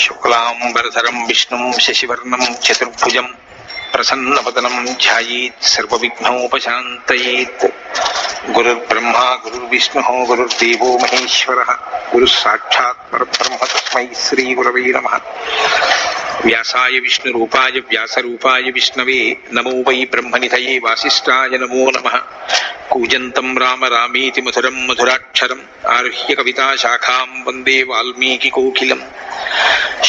శుక్లాంబరధరం విష్ణుం శశివర్ణం చతుర్భుజం ప్రసన్నవదనం ధ్యాయేత్ సర్వవిఘ్నోపశాంతయేత్. గురుర్బ్రహ్మా గురుర్విష్ణుః గురుర్దేవో మహేశ్వరః గురుః సాక్షాత్ పరబ్రహ్మ తస్మై శ్రీ గురవే నమః. వ్యాసాయ విష్ణురూపాయ వ్యాసరూపాయ విష్ణవే నమో వై బ్రహ్మనిధయే వాసిష్ఠాయ నమో నమః. కూజంతం రామ రామేతి మధురం మధురాక్షరం ఆరుహ్య కవితా శాఖాం వందే వాల్మీకి కోకిలం.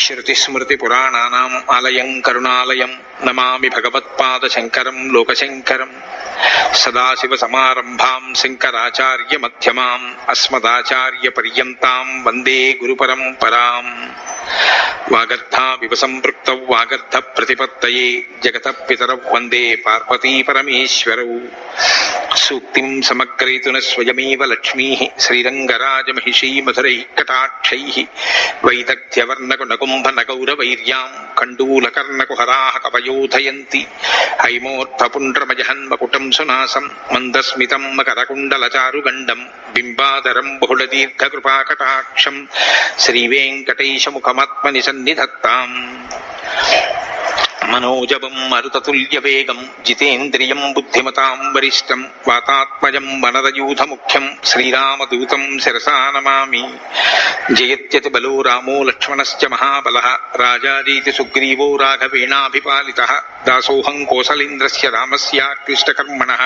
శృతిస్మృతిపురాణానాం ఆలయం కరుణాలయం నమామి భగవత్పాదశంకరం లోకశంకరం. సదాశివసమారంభాం శంకరాచార్యమధ్యమాం అస్మదాచార్యపర్యంతాం వందే గురుపరంపరాం. వాగర్ధావివ సంపృక్తౌ వాగర్ధ ప్రతిపత్తయే జగతః పితరౌ వందే పార్వతీపరమేశ్వరౌ. సూక్తిం సమగ్రయతున స్వయమేవ లక్ష్మీః శ్రీరంగరాజమహిషీ మధురైః కటాక్షైః వైదగ్ధ్యవర్ణకునకుంభనగౌరవైర్యాం కండూలకర్ణకుహరాः కవయోధయంతి. హైమోర్ధపుండ్రమజహన్మకుటం సునాసం మందస్మితం మకరకుండలచారుగండం బింబాధరం బహుళదీర్ఘకృపాకటాక్షం శ్రీవేంకటేశముఖమాత్మని సన్నిధత్తాం. మనోజవం మరుతతుల్యవేగం జితేంద్రియం బుద్ధిమతాం వరిష్టం వాతాత్మజం వనరయూథముఖ్యం శ్రీరామదూతం శిరసా నమామి. జయత్యతి బలో రామో లక్ష్మణశ్చ మహాబలః రాజారీతి సుగ్రీవో రాఘవేణాభిపాలితః. దాసోహం కోసలేంద్రస్య రామస్యాక్లిష్టకర్మణః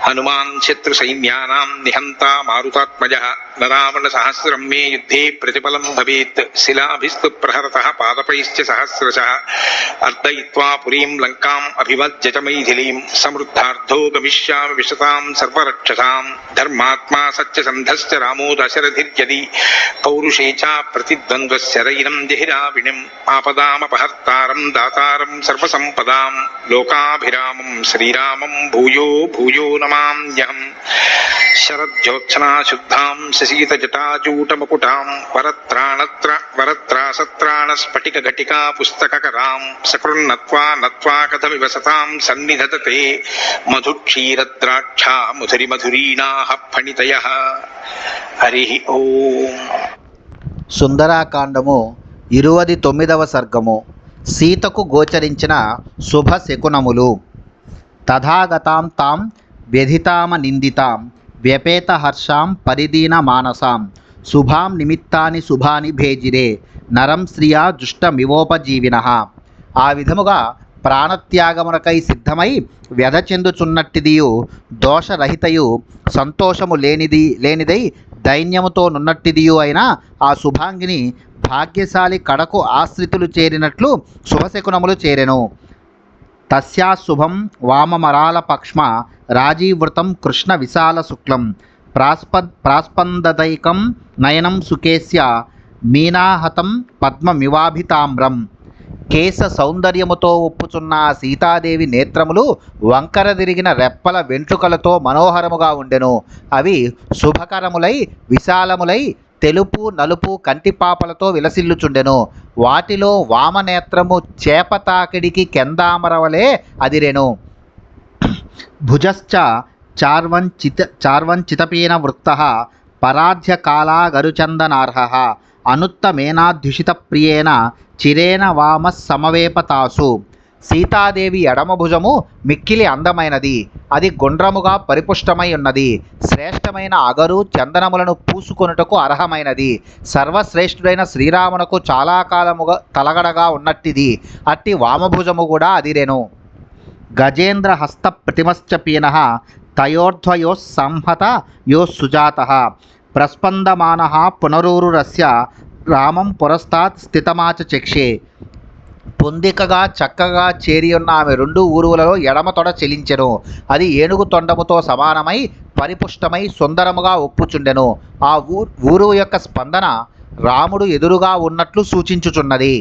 హనుమాన్ శత్రుసైన్యానాం నిహంతా మారుతాత్మజః. నరావణ సహస్రం మే యుద్ధే ప్రతిఫలం భవేత్ శిలాభిస్తు ప్రహరతః పాదపైశ్చ సహస్రశః. అర్దయిత్వా పురీం లంకాం అభివజ్య చ మైథిలీం సమృద్ధార్థో గమిష్యామి విశతాం సర్వరక్షసాం. ధర్మాత్మా సత్యసంధశ్చ రామో దశరథిర్యది పౌరుషే చ ప్రతిద్వంద్వశరైరం జహిరావిణిం. ఆపదామపహర్తారం దాతారం సర్వసంపదాం లోకాభిరామం శ్రీరామం భూయో భూయో నమామ్యహం. శరజ్యోత్సనా శుద్ధాం శశీతజటాజూటమకుటాం వరత్రాసత్రాణస్ఫటికఘటికా పుస్తకకరాం. సకృన్నత్వా నత్వా కథమివ సతాం సన్నిధతతే మధుక్షీరద్రాక్షా మధురిమధురీణాః ఫణితయః. హరి ఓం. సుందరాకాండము 29వ సర్గము. సీతకు గోచరించిన శుభ శకునములు. తథాగతాం తాం వ్యధితామ నిందితాం వ్యపేత హర్షాం పరిదీన మానసాం. శుభాం నిమిత్తాని శుభాని భేజిరే నరం శ్రియా జుష్టమివోపజీవినః. ఆ విధముగా ప్రాణత్యాగమునకై సిద్ధమై వ్యధ చెందుచున్నట్టిదియు దోషరహితయు సంతోషము లేనిదై దైన్యముతో నున్నట్టిదియు అయిన ఆ శుభాంగిని భాగ్యశాలి కడకు ఆశ్రితులు చేరినట్లు శుభశకునములు చేరెను. తస్యా శుభం వామమరాల పక్ష్మ రాజీవృతం కృష్ణ విశాల శుక్లం ప్రాస్పందదైకం నయనం సుకేస్య మీనాహతం పద్మమివాభితామ్రం. కేశ సౌందర్యముతో ఒప్పుచున్న సీతాదేవి నేత్రములు వంకర తిరిగిన రెప్పల వెంట్రుకలతో మనోహరముగా ఉండెను. అవి శుభకరములై విశాలములై తెలుపు నలుపు కంటిపాపలతో విలసిల్లుచుండెను. వాటిలో వామనేత్రము చేపతాకిడికి కెందామరవలే అదిరెను. భుజశ్చ చార్వంచితపీన వృత్తః పరాధ్యకాలాగరుచందనార్హః. అనుత్తమేనాధ్యుషిత ప్రియేణ చిరేణ వామ సమవేపతాసు. సీతాదేవి ఎడమ భుజము మిక్కిలి అందమైనది. అది గుండ్రముగా పరిపుష్టమై ఉన్నది. శ్రేష్టమైన అగరు చందనములను పూసుకొనుటకు అర్హమైనది. సర్వశ్రేష్ఠుడైన శ్రీరామునకు చాలా కాలముగా తలగడగా ఉన్నట్టిది. అట్టి వామభుజము కూడా అదిరెను. గజేంద్ర హస్త ప్రతిమశ్చ పీనః తయోర్ధ్వయోస్సంహత యోస్సుజాతః. ప్రస్పందమానః పునరూరురస్య రామం పురస్తాత్ స్థితమాచక్షే. పొందికగా చక్కగా చేరియున్న ఆమె రెండు ఊరువులలో ఎడమ తొడ చెలించెను. అది ఏనుగు తొండముతో సమానమై పరిపుష్టమై సుందరముగా ఒప్పుచుండెను. ఆ ఊరువు యొక్క స్పందన రాముడు ఎదురుగా ఉన్నట్లు సూచించుచున్నది.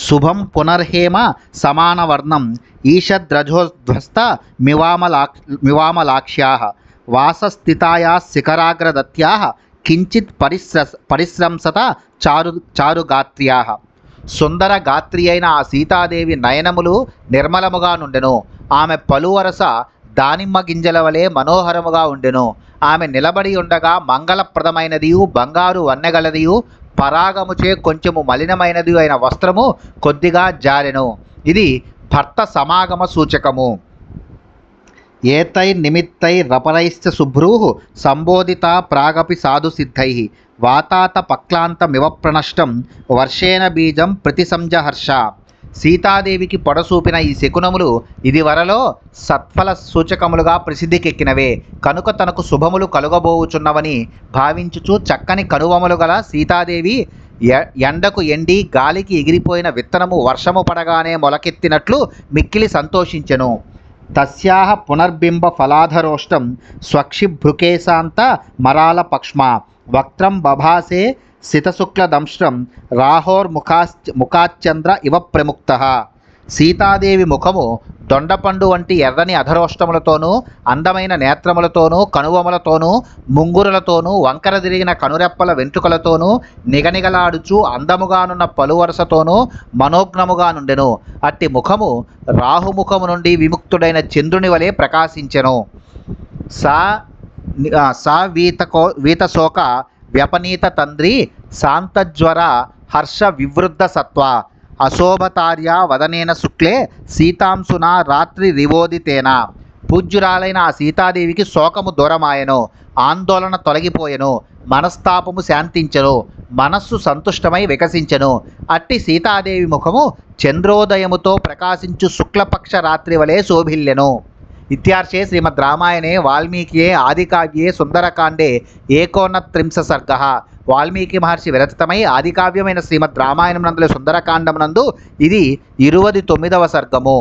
శుభం పునర్హేమ సమానవర్ణం ఈషద్రజోధ్వస్త మివామలాక్ష్యాః. వాసస్థితాయా శిఖరాగ్రదత్యాః కించిత్ పరిశ్రంసత చారుగాత్ర్యాః. సుందర గాత్రి అయిన ఆ సీతాదేవి నయనములు నిర్మలముగా నుండెను. ఆమె పలువరస దానిమ్మ గింజల వలె మనోహరముగా ఉండెను. ఆమె నిలబడి ఉండగా మంగళప్రదమైనదియు బంగారు వన్నెగలదియు పరాగముచే కొంచెము మలినమైనది అయిన వస్త్రము కొద్దిగా జారెను. ఇది భర్త సమాగమ సూచకము. ఏతైర్నిమిత్తైరపరైశ్చ శుభ్రూః సంబోధితా ప్రాగపి సాధు సిద్ధైః వాతాత పక్లాంతమివ ప్రణష్టం వర్షేణ బీజం ప్రతిసంజహర్ష. సీతాదేవికి పొడసూపిన ఈ శకునములు ఇదివరలో సత్ఫల సూచకములుగా ప్రసిద్ధికెక్కినవే కనుక తనకు శుభములు కలుగబోవుచున్నవని భావించుచు చక్కని కనువములు గల సీతాదేవి ఎండకు ఎండి గాలికి ఎగిరిపోయిన విత్తనము వర్షము పడగానే మొలకెత్తినట్లు మిక్కిలి సంతోషించెను. తస్యాహ పునర్బింబ ఫలాధరోష్టం స్వక్షిభృకేశాంత మరాల పక్ష్మా వక్త్రం బభాసే సితశుక్లదంశ్రం ముఖాశ్చంద్ర ఇవ ప్రముక్తః. సీతాదేవి ముఖము దొండపండు వంటి ఎర్రని అధరోష్టములతోనూ అందమైన నేత్రములతోనూ కనువములతోనూ ముంగురులతోనూ వంకర తిరిగిన కనురెప్పల వెంట్రుకలతోనూ నిగనిగలాడుచు అందముగానున్న పలువరసతోనూ మనోజ్ఞముగా నుండెను. అట్టి ముఖము రాహుముఖము నుండి విముక్తుడైన చంద్రుని వలె ప్రకాశించెను. సా వీతశోక వ్యపనీత తంద్రి శాంతజ్వర హర్ష వివృద్ధ సత్వ అశోభతార్య వదనేన శుక్లే సీతాంశున రాత్రి రివోదితేన. పూజ్యురాలైన ఆ సీతాదేవికి శోకము దూరమాయెను, ఆందోళన తొలగిపోయెను, మనస్తాపము శాంతించెను, మనస్సు సంతుష్టమై వికసించెను. అట్టి సీతాదేవి ముఖము చంద్రోదయముతో ప్రకాశించు శుక్లపక్ష రాత్రి వలె శోభిల్లెను. ఇత్యార్షే శ్రీమద్ రామాయణే వాల్మీకియే ఆదికావ్యే సుందరకాండే 39 సర్గః. వాల్మీకి మహర్షి విరచితమై ఆదికావ్యమైన శ్రీమద్ రామాయణం నందుల సుందరకాండమునందు ఇది 29వ సర్గము.